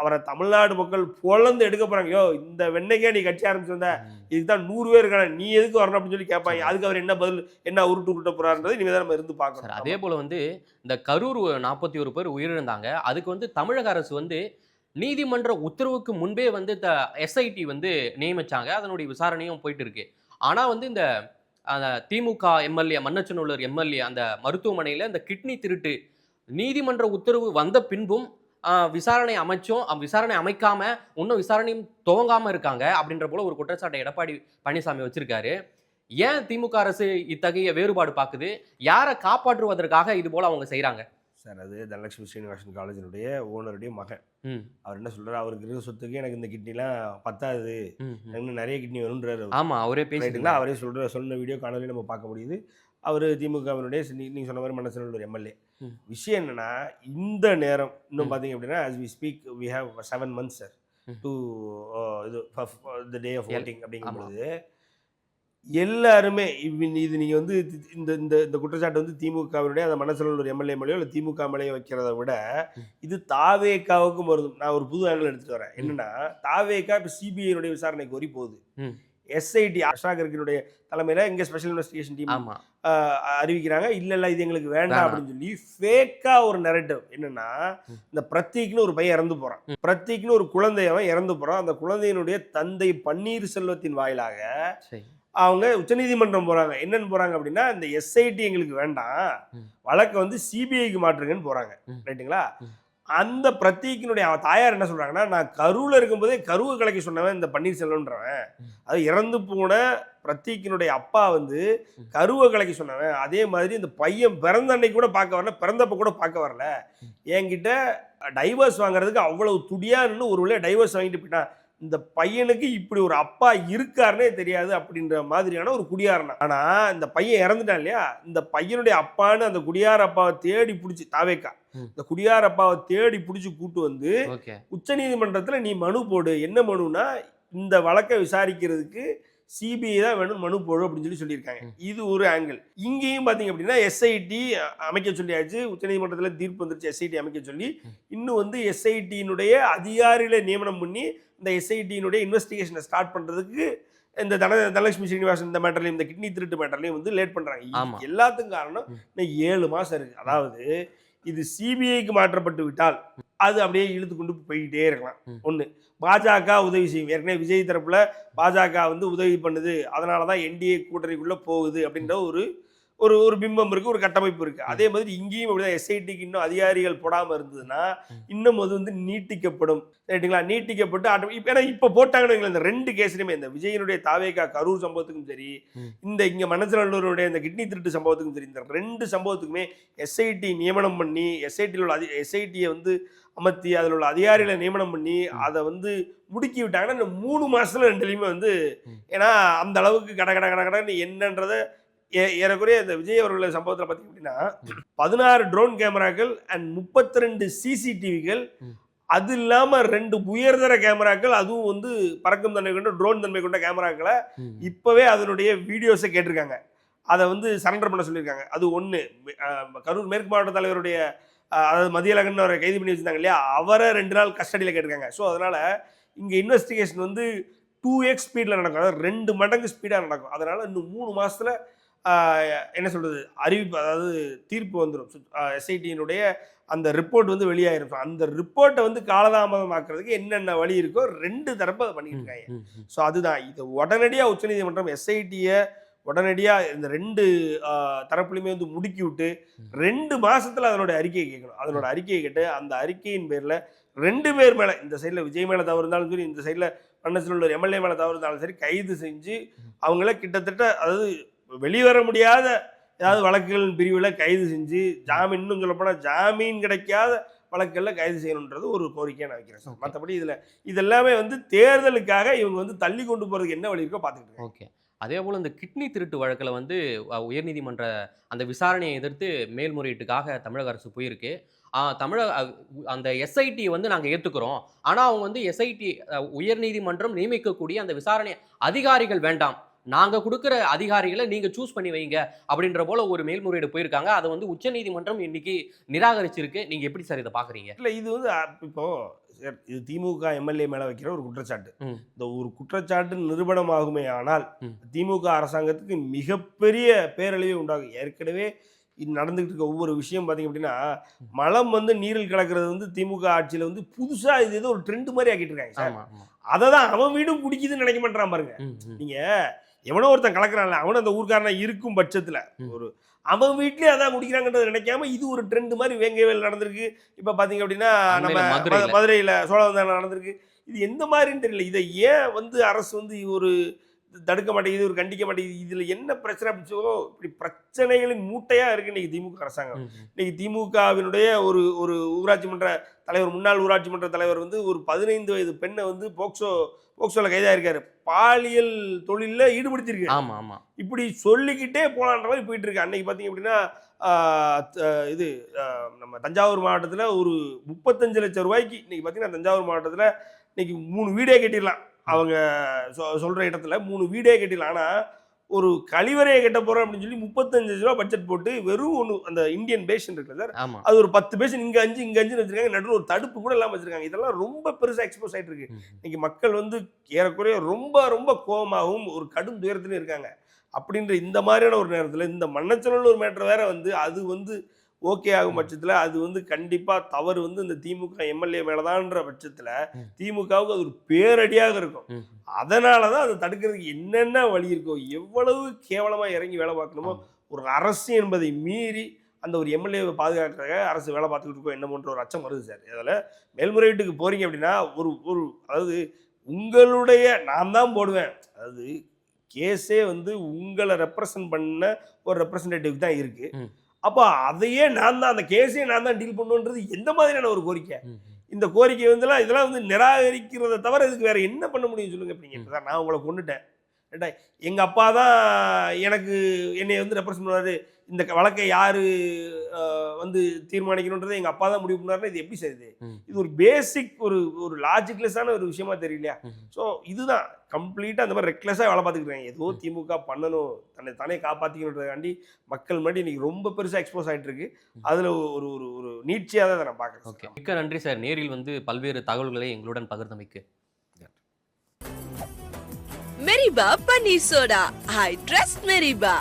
அவரை தமிழ்நாடு மக்கள் பொழந்து எடுக்க போறாங்க. யோ இந்த வெண்ணைக்கே நீ கட்சி ஆரம்பிச்சு வந்த, இதுதான் 100 பேர் இருக்காங்க, நீ எதுக்கு வரணும் அப்படின்னு சொல்லி கேட்பாங்க. அதுக்கு அவர் என்ன பதில் என்ன உருட்ட போறாருன்றது இனிமேதான் நம்ம இருந்து பார்க்கணும். அதே போல வந்து இந்த கரூர் 41 பேர் உயிரிழந்தாங்க. அதுக்கு வந்து தமிழக அரசு வந்து நீதிமன்ற உத்தரவுக்கு முன்பே வந்து எஸ்ஐடி வந்து நியமிச்சாங்க. அதனுடைய விசாரணையும் போயிட்டு இருக்கு. ஆனா வந்து இந்த திமுக எம்எல்ஏ மன்னச்சநல்லூர் எம்எல்ஏ அந்த மருத்துவமனையில இந்த கிட்னி திருட்டு நீதிமன்ற உத்தரவு வந்த பின்பும் விசாரணை அமைக்காம இன்னும் விசாரணையும் துவங்காம இருக்காங்க அப்படின்ற போல ஒரு குற்றச்சாட்டை எடப்பாடி பழனிசாமி வச்சிருக்காரு. ஏன் திமுக அரசு இத்தகைய வேறுபாடு பார்க்குது? யாரை காப்பாற்றுவதற்காக இது போல அவங்க செய்யறாங்க சார்? அது தனலட்சுமி ஸ்ரீனிவாசன் காலேஜினுடைய ஓனருடைய மகன். அவர் என்ன சொல்றாரு? அவருக்கு இருக்க சொத்துக்கு எனக்கு இந்த கிட்னிலாம் பத்தாது, எனக்கு நிறைய கிட்னி வரும்ன்றாரு. ஆமா, அவரே பேசிட்டுங்களா? அவரே சொன்ன வீடியோ காணொலி நம்ம பார்க்க முடியுது. அவர் திமுகவினுடைய நீங்கள் சொன்ன மாதிரி மன்னச்சநல்லூர் எம்எல்ஏ. விஷயம் என்னன்னா, இந்த நேரம் இன்னும் பார்த்தீங்க அப்படின்னா as we speak we have 7 months sir to the day of voting அப்படிங்கும்போது எல்லாருமே இது நீங்கள் வந்து இந்த குற்றச்சாட்டு வந்து திமுகவினுடைய அந்த மன்னச்சநல்லூர் எம்எல்ஏ மேலேயோ இல்லை திமுக மேலேயோ வைக்கிறத விட இது தாவேக்காவுக்கும் வருது. நான் ஒரு புது ஆங்கிள் எடுத்துகிட்டு வரேன். என்னன்னா, தாவேக்கா இப்போ சிபிஐனுடைய விசாரணை கோரி போகுது. எஸ்ஐடி அஷாகருக்கினுடைய தலைமையில் இங்கே ஸ்பெஷல் இன்வெஸ்டிகேஷன் டீம் ஆமா அறிவிக்கிறாங்க, இல்லை இது எங்களுக்கு வேண்டாம் அப்படின்னு சொல்லி ஃபேக்கா ஒரு நெரேட்டிவ். என்னன்னா, இந்த பிரத்தீக்னு ஒரு பையன் இறந்து போறான், பிரத்தீக்னு ஒரு குழந்தை அவன் இறந்து போறான். அந்த குழந்தையினுடைய தந்தை பன்னீர்செல்வத்தின் வாயிலாக அவங்க உச்சநீதிமன்றம் போறாங்க. என்னன்னு போறாங்க அப்படின்னா, இந்த எஸ்ஐடி எங்களுக்கு வேண்டாம், வழக்கை வந்து சிபிஐக்கு மாற்றுங்கன்னு போறாங்க. ரைட்டுங்களா? அந்த பிரத்தீக்கினுடைய தாயார் என்ன சொல்றாங்கன்னா, நான் கருவில் இருக்கும்போதே கருவை கலைக்க சொன்னவன் இந்த பன்னீர்செல்வன்றவன், அது இறந்து போன பிரத்தீக்கினுடைய அப்பா வந்து கருவை கலைக்க சொன்னவன். அதே மாதிரி இந்த பையன் பிறந்த அன்னைக்கு கூட பார்க்க வரல, பிறந்தப்ப கூட பார்க்க வரல, என்கிட்ட டைவர்ஸ் வாங்குறதுக்கு அவ்வளவு துடியா நின்று ஒரு வேளை டைவர்ஸ் வாங்கிட்டு போயிட்டான். இந்த பையனுக்கு இப்படி ஒரு அப்பா இருக்காருன்னே தெரியாது அப்படின்ற மாதிரியான ஒரு குடியாரனா. ஆனா இந்த பையன் இறந்துட்டான் இல்லையா, இந்த பையனுடைய அப்பான்னு அந்த குடியார அப்பாவை தேடி பிடிச்சி தாவேக்கா இந்த குடியார அப்பாவை தேடி பிடிச்சி கூட்டு வந்து உச்சநீதிமன்றத்தில் நீ மனு போடு. என்ன மனுனா, இந்த வழக்கை விசாரிக்கிறதுக்கு சிபிஐ தான் வேணும், மனு போடு அப்படின்னு சொல்லியிருக்காங்க. இது ஒரு ஆங்கிள். இங்கேயும் பார்த்தீங்க அப்படின்னா எஸ்ஐடி அமைக்க சொல்லியாச்சு, உச்சநீதிமன்றத்தில் தீர்ப்பு வந்துருச்சு எஸ்ஐடி அமைக்க சொல்லி. இன்னும் வந்து எஸ்ஐடியினுடைய அதிகாரிகளை நியமனம் பண்ணி இந்த எஸ்ஐடியினுடைய இன்வெஸ்டிகேஷனை ஸ்டார்ட் பண்ணுறதுக்கு இந்த தனலட்சுமி ஸ்ரீனிவாசன் இந்த மேட்டர்லையும் இந்த கிட்னி திருட்டு மேட்டர்லையும் வந்து லேட் பண்ணுறாங்க. எல்லாத்துக்கும் காரணம் இன்னும் 7 மாதம் இருக்குது. அதாவது இது சிபிஐக்கு மாற்றப்பட்டு விட்டால் அது அப்படியே இழுத்து கொண்டு போய்கிட்டே இருக்கலாம். ஒன்று, பாஜக உதவி செய்யும். ஏற்கனவே விஜய் தரப்புல பாஜக வந்து உதவி பண்ணுது, அதனால தான் என்டிஏ கூட்டணிக்குள்ளே போகுது அப்படின்ற ஒரு ஒரு ஒரு பிம்பம் இருக்குது, ஒரு கட்டமைப்பு இருக்குது. அதே மாதிரி இங்கேயும் அப்படிதான் எஸ்ஐடிக்கு இன்னும் அதிகாரிகள் போடாமல் இருந்ததுன்னா இன்னும் அது வந்து நீட்டிக்கப்படும். ரைட்டுங்களா? நீட்டிக்கப்பட்டு ஏன்னா இப்போ போட்டாங்கன்னு இந்த 2 கேஸ்லையுமே, இந்த விஜயனுடைய தாவேகா கரூர் சம்பவத்துக்கும் சரி, இந்த இங்கே மனசநல்லூருடைய இந்த கிட்னி திருட்டு சம்பவத்துக்கும் சரி, இந்த 2 சம்பவத்துக்குமே எஸ்ஐடி நியமனம் பண்ணி எஸ்ஐடியில் உள்ள எஸ்ஐடியை வந்து அமர்த்தி அதில் உள்ள அதிகாரிகளை நியமனம் பண்ணி அதை வந்து முடுக்கி விட்டாங்கன்னா இந்த 3 மாதத்துல 2லையுமே வந்து, ஏன்னா அந்த அளவுக்கு கடன்னு என்னன்றதை ஏறக்குறைய இந்த விஜய் அவர்கள் சம்பவத்தில் பார்த்தீங்க அப்படின்னா 16 ட்ரோன் கேமராக்கள் அண்ட் 32 சிசிடிவிகள், அது இல்லாமல் 2 உயர்தர கேமராக்கள், அதுவும் வந்து பறக்கும் தன்மை கொண்ட ட்ரோன் தன்மை கொண்ட கேமராக்களை இப்போவே அதனுடைய வீடியோஸை கேட்டிருக்காங்க. அதை வந்து சரண்டர் பண்ண சொல்லியிருக்காங்க. அது ஒன்று. கரூர் மேற்கு மாவட்ட தலைவருடைய அதாவது மதியழகன் அவரை கைது பண்ணி வச்சுருந்தாங்க இல்லையா, அவரை 2 நாள் கஸ்டடியில் கேட்டிருக்காங்க. ஸோ அதனால் இங்கே இன்வெஸ்டிகேஷன் வந்து 2x ஸ்பீடில் நடக்கும், அதாவது 2 மடங்கு ஸ்பீடாக நடக்கும். அதனால் இன்னும் 3 மாதத்தில் என்ன சொல்கிறது அறிவிப்பு, அதாவது தீர்ப்பு வந்துடும். எஸ்ஐடியினுடைய அந்த ரிப்போர்ட் வந்து வெளியாகிருக்கும். அந்த ரிப்போர்ட்டை வந்து காலதாமதமாக்குறதுக்கு என்னென்ன வழி இருக்கோ 2 தரப்பு அதை பண்ணிட்டு இருக்காங்க. ஸோ அதுதான் இது உடனடியாக உச்சநீதிமன்றம் எஸ்ஐடியை உடனடியாக இந்த 2 தரப்புலையுமே வந்து முடுக்கி விட்டு 2 மாதத்தில் அதனோட அறிக்கையை கேட்கணும். அதனோட அறிக்கையை கேட்டு அந்த அறிக்கையின் பேரில் 2 பேர் மேலே, இந்த சைடில் விஜய் மேலே தவறு இருந்தாலும் சரி, இந்த சைடில் பன்னீர்செல்வம் எம்எல்ஏ மேலே தவறு இருந்தாலும் சரி, கைது செஞ்சு அவங்கள கிட்டத்தட்ட அதாவது வெளிவர முடியாத ஏதாவது வழக்குகளின் பிரிவில் கைது செஞ்சு ஜாமீன், இன்னும் சொல்லப்போனால் ஜாமீன் கிடைக்காத வழக்குகளில் கைது செய்யணுன்றது ஒரு கோரிக்கையை நான் வைக்கிறேன் சார். மற்றபடி இதெல்லாமே வந்து தேர்தலுக்காக இவங்க வந்து தள்ளி கொண்டு போகிறதுக்கு என்ன வழி இருக்கோ பார்த்துக்கிட்டு. ஓகே. அதே போல் இந்த கிட்னி திருட்டு வழக்கில் வந்து உயர்நீதிமன்ற அந்த விசாரணையை எதிர்த்து மேல்முறையீட்டுக்காக தமிழக அரசு போயிருக்கு. அந்த எஸ்ஐடி வந்து நாங்கள் ஏற்றுக்கிறோம், ஆனால் அவங்க வந்து எஸ்ஐடி உயர்நீதிமன்றம் நியமிக்கக்கூடிய அந்த விசாரணை அதிகாரிகள் வேண்டாம், நாங்கள் கொடுக்குற அதிகாரிகளை நீங்கள் சூஸ் பண்ணி வைங்க அப்படின்ற போல ஒரு மேல்முறையீடு போயிருக்காங்க. அதை வந்து உச்சநீதிமன்றம் இன்னைக்கு நிராகரிச்சிருக்கு. நீங்கள் எப்படி சார் இதை பார்க்குறீங்க? இல்லை, இது வந்து இப்போ இது திமுக எம்எல்ஏ மேலே வைக்கிற ஒரு குற்றச்சாட்டு. இந்த ஒரு குற்றச்சாட்டு நிரூபணமாகுமே ஆனால் திமுக அரசாங்கத்துக்கு மிகப்பெரிய பேரழிவை உண்டாகும். ஏற்கனவே இது நடந்துகிட்டு இருக்க ஒவ்வொரு விஷயம் பார்த்தீங்க அப்படின்னா, மலம் வந்து நீரில் கலக்கிறது வந்து திமுக ஆட்சியில் வந்து புதுசாக இது ஏதோ ஒரு ட்ரெண்ட் மாதிரி ஆக்கிட்டு இருக்காங்க சார். அதை தான் அவன் வீடும் குடிக்குதுன்னு நினைக்க மாட்டான் பாருங்க. நீங்கள் எவனோ ஒருத்தன் கலக்கிறான்ல, அவனும் அந்த ஊர்க்காரனா இருக்கும் பட்சத்தில் ஒரு அவன் வீட்லேயே அதான் குடிக்கிறாங்கன்றது நினைக்காம இது ஒரு ட்ரெண்ட் மாதிரி வேங்கைவேல் நடந்திருக்கு. இப்போ பார்த்தீங்க அப்படின்னா நம்ம மதுரையில் சோழவந்தான் நடந்திருக்கு. இது எந்த மாதிரின்னு தெரியல. இதை ஏன் வந்து அரசு வந்து ஒரு தடுக்க மாட்டேங்குது, ஒரு கண்டிக்க மாட்டேங்குது, இதில் என்ன பிரச்சனை அப்படிச்சோ இப்படி பிரச்சனைகளின் மூட்டையாக இருக்குது இன்றைக்கி திமுக அரசாங்கம். இன்றைக்கி திமுகவினுடைய ஒரு ஊராட்சி மன்ற தலைவர், முன்னாள் ஊராட்சி மன்ற தலைவர் வந்து ஒரு 15 வயது பெண்ணை வந்து போக்சோவில் கைதாக இருக்காரு, பாலியல் தொழிலில் ஈடுபடுத்தியிருக்கு. ஆமாம் ஆமாம், இப்படி சொல்லிக்கிட்டே போகலான்ற மாதிரி போயிட்டு இருக்கு. அன்னைக்கு பார்த்தீங்க அப்படின்னா இது நம்ம தஞ்சாவூர் மாவட்டத்தில் ஒரு 35 லட்சம் ரூபாய்க்கு இன்னைக்கு பார்த்தீங்கன்னா தஞ்சாவூர் மாவட்டத்தில் இன்னைக்கு 3 வீடே கட்டிடலாம். அவங்க சொல்கிற இடத்துல 3 வீடே கட்டிடலாம். ஆனால் ஒரு கழிவறையை கட்ட போகிறோம் அப்படின்னு சொல்லி 35 லட்ச ரூபா பட்ஜெட் போட்டு வெறும் ஒன்று அந்த இந்தியன் பேஷன் இருக்குல்ல சார், ஆமா. அது ஒரு 10 பேஷன் இங்கே 5 இங்கே 5 வச்சிருக்காங்க, நடுவில் ஒரு தடுப்பு கூட இல்லாமல் வச்சிருக்காங்க. இதெல்லாம் ரொம்ப பெருசாக எக்ஸ்போஸ் ஆகிட்டு இருக்கு. இன்னைக்கு மக்கள் வந்து ஏறக்குறைய ரொம்ப ரொம்ப கோபமாகவும் ஒரு கடும் துயரத்திலும் இருக்காங்க. அப்படின்ற இந்த மாதிரியான ஒரு நேரத்தில் இந்த மன்னச்சநல்லூர் ஒரு மேட்டர் வேற வந்து அது வந்து ஓகே ஆகும் பட்சத்தில் அது வந்து கண்டிப்பாக தவறு வந்து இந்த திமுக எம்எல்ஏ மேலதான்ற பட்சத்தில் திமுகவுக்கு அது ஒரு பேரடியாக இருக்கும். அதனால தான் அதை தடுக்கிறதுக்கு என்னென்ன வழி இருக்கோ, எவ்வளவு கேவலமாக இறங்கி வேலை பார்க்கணுமோ, ஒரு அரசு என்பதை மீறி அந்த ஒரு எம்எல்ஏவை பாதுகாக்கிறதுக்காக அரசு வேலை பார்த்துக்கிட்டு இருக்கோம் என்னமோன்ற ஒரு அச்சம் வருது சார். அதில் மேல்முறையீட்டுக்கு போகிறீங்க அப்படின்னா ஒரு ஒரு அதாவது உங்களுடைய நான் தான் போடுவேன், அதாவது கேஸே வந்து உங்களை ரெப்ரசன்ட் பண்ண ஒரு ரெப்ரசன்டேட்டிவ் தான் இருக்குது. அப்போ அதையே நான் தான் அந்த கேஸையே நான் தான் டீல் பண்ணுன்றது எந்த மாதிரியான ஒரு கோரிக்கை? இந்த கோரிக்கை வந்துலாம் இதெல்லாம் வந்து நிராகரிக்கிறத தவிர இதுக்கு வேற என்ன பண்ண முடியும் சொல்லுங்க. இப்போ நீங்கள் இப்போ சார் நான் உங்களை கொண்டுட்டேன், ரைட்டா, எங்கள் அப்பா தான் எனக்கு என்னை வந்து ரெப்ரசன்ட் பண்ணுவார், இந்த வழக்கை யார் வந்து தீர்மானிக்கணுன்றதை எங்கள் அப்பா தான் முடிவு பண்ணாருன்னா இது எப்படி செய்யுது? இது ஒரு பேசிக் ஒரு ஒரு லாஜிக்லெஸ்ஸான ஒரு விஷயமா தெரியலையா? ஸோ இதுதான் கம்ப்ளீட்டாக அந்த மாதிரி ரெக்லெஸ்ஸாக வேலை பார்த்துக்கிட்டு ஏதோ திமுக பண்ணணும், தன்னை தானே காப்பாற்றிக்கணுன்றதுக்காண்டி மக்கள் முன்னாடி இன்னைக்கு ரொம்ப பெருசாக எக்ஸ்போஸ் ஆகிட்டு இருக்கு. அதில் ஒரு ஒரு ஒரு நீட்சியாக தான் நான் பார்க்குறேன். ஓகே, மிக்க நன்றி சார். நேரில் வந்து பல்வேறு தகவல்களை எங்களுடன் பகிர்ந்தமைக்கு. மெரிபா பன்னீர் சோடா, ஐ ட்ரஸ்ட் மெரிபா.